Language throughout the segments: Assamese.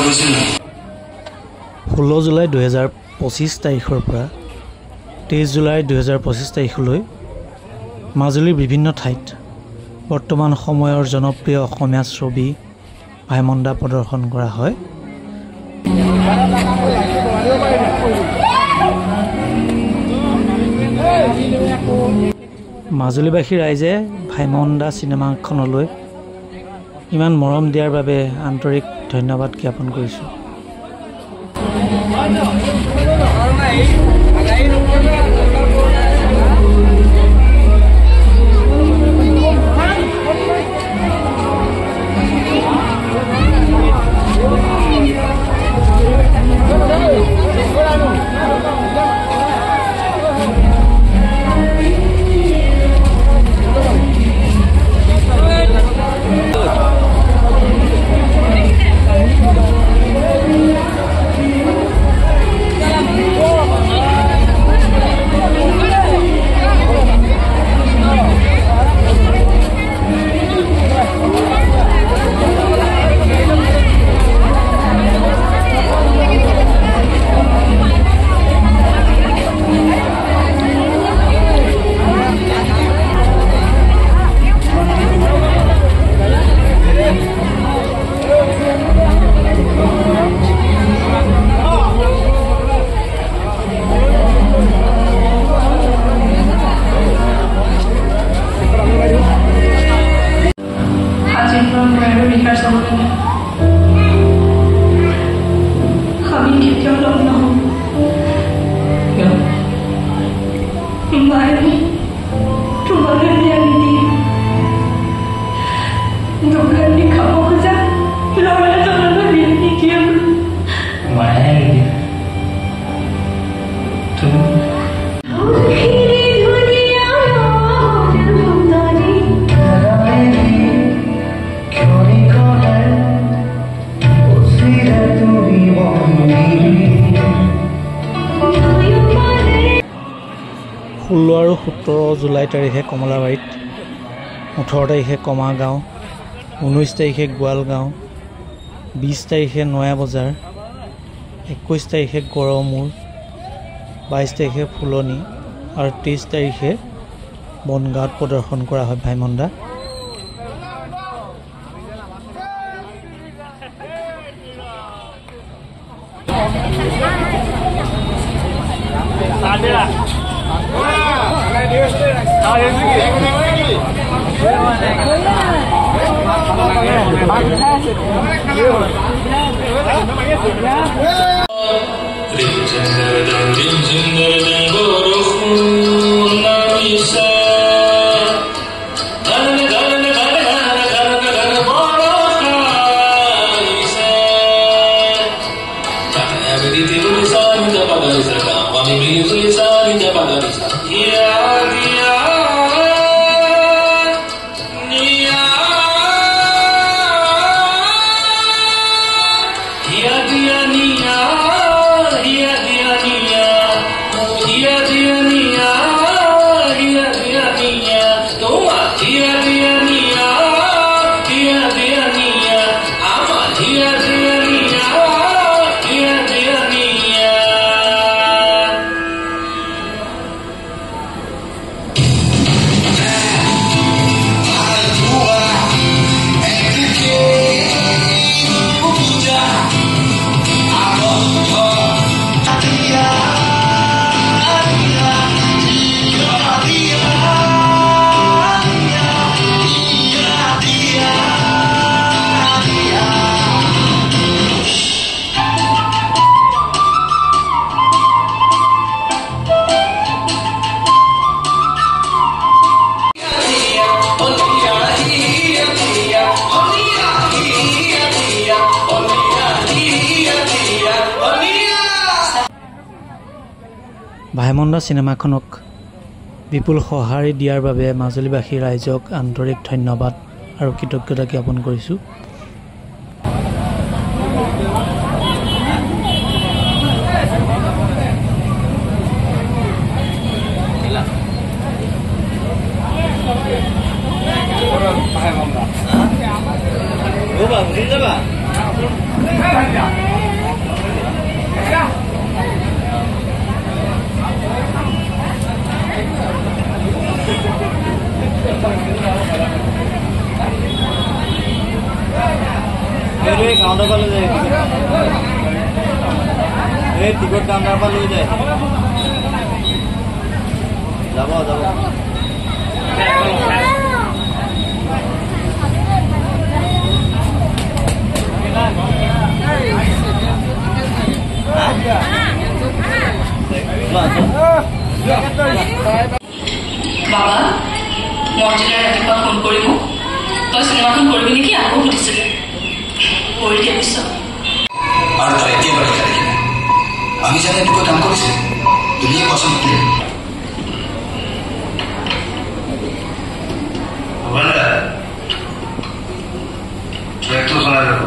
16 জুলাই 2025 তাৰিখৰ পৰা 23 জুলাই 2025 তাৰিখলৈ মাজুলীৰ বিভিন্ন ঠাইত বৰ্তমান সময়ৰ জনপ্ৰিয় অসমীয়া ছবি ভাইমন্দা প্ৰদৰ্শন কৰা হয়। মাজুলীবাসী ৰাইজে ভাইমন্দা চিনেমাখনলৈ ইমান মৰম দিয়াৰ বাবে আন্তৰিক ধন্যবাদ জ্ঞাপন কৰিছোঁ। আৰু 17 জুলাই তাৰিখে কমলাবাৰীত, 18 তাৰিখে কমাগাঁও, 19 তাৰিখে গোৱালগাঁও, 20 তাৰিখে নয়া বজাৰ, 21 তাৰিখে গড়মূৰ, 22 তাৰিখে ফুলনি আৰু 23 তাৰিখে বনগাঁৱত প্ৰদৰ্শন কৰা হয় ভাইমন্দা। ভাইমন্দা চিনেমাখনক বিপুল সঁহাৰি দিয়াৰ বাবে মাজুলীবাসী ৰাইজক আন্তৰিক ধন্যবাদ আৰু কৃতজ্ঞতা জ্ঞাপন কৰিছোঁ। Coba, কাউন্টাৰ পালে যায় এই টিকট কাউন্টাৰ পালে যায় যাব যাব বাবা মৰ্জিনাই ৰাতিপুৱা ফোন কৰিব তই চিনেমাখন কৰিবি নেকি আকৌ সুধিছিলে কৰি দিয়া পিছত আৰু তই একেবাৰে দেখিলে আমি জানো এনেকুৱা কাম কৰিছে তুমিয়ে পচন্দ কৰিলে ট্ৰেকটো চলাই যাব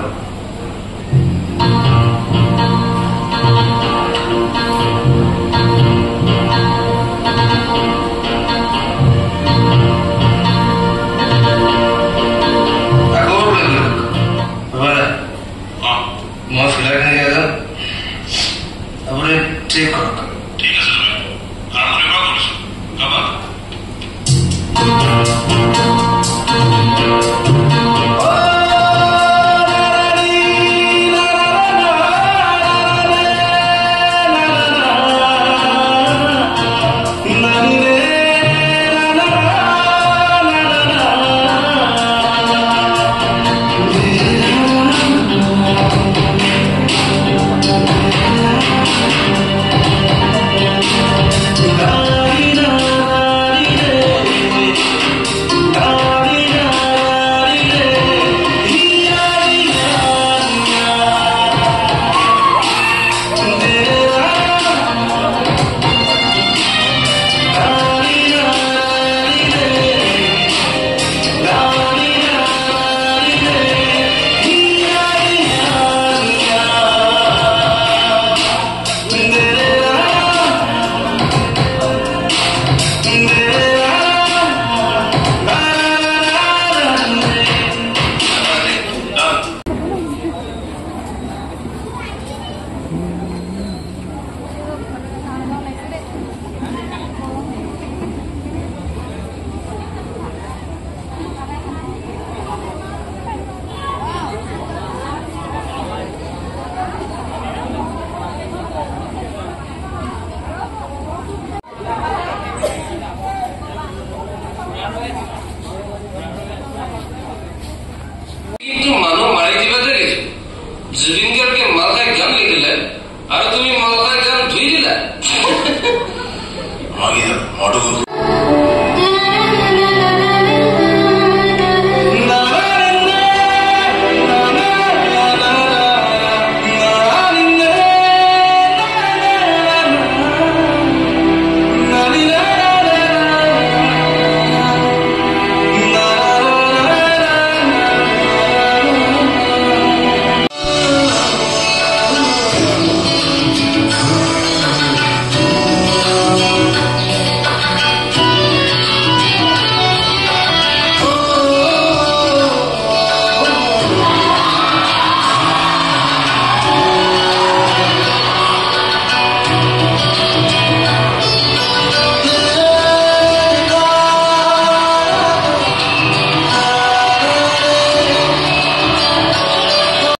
মই ফিলাৰ খিনি যাম আপুনি চেক কৰক ঠিক আছে আৰম্ভ কৰিছো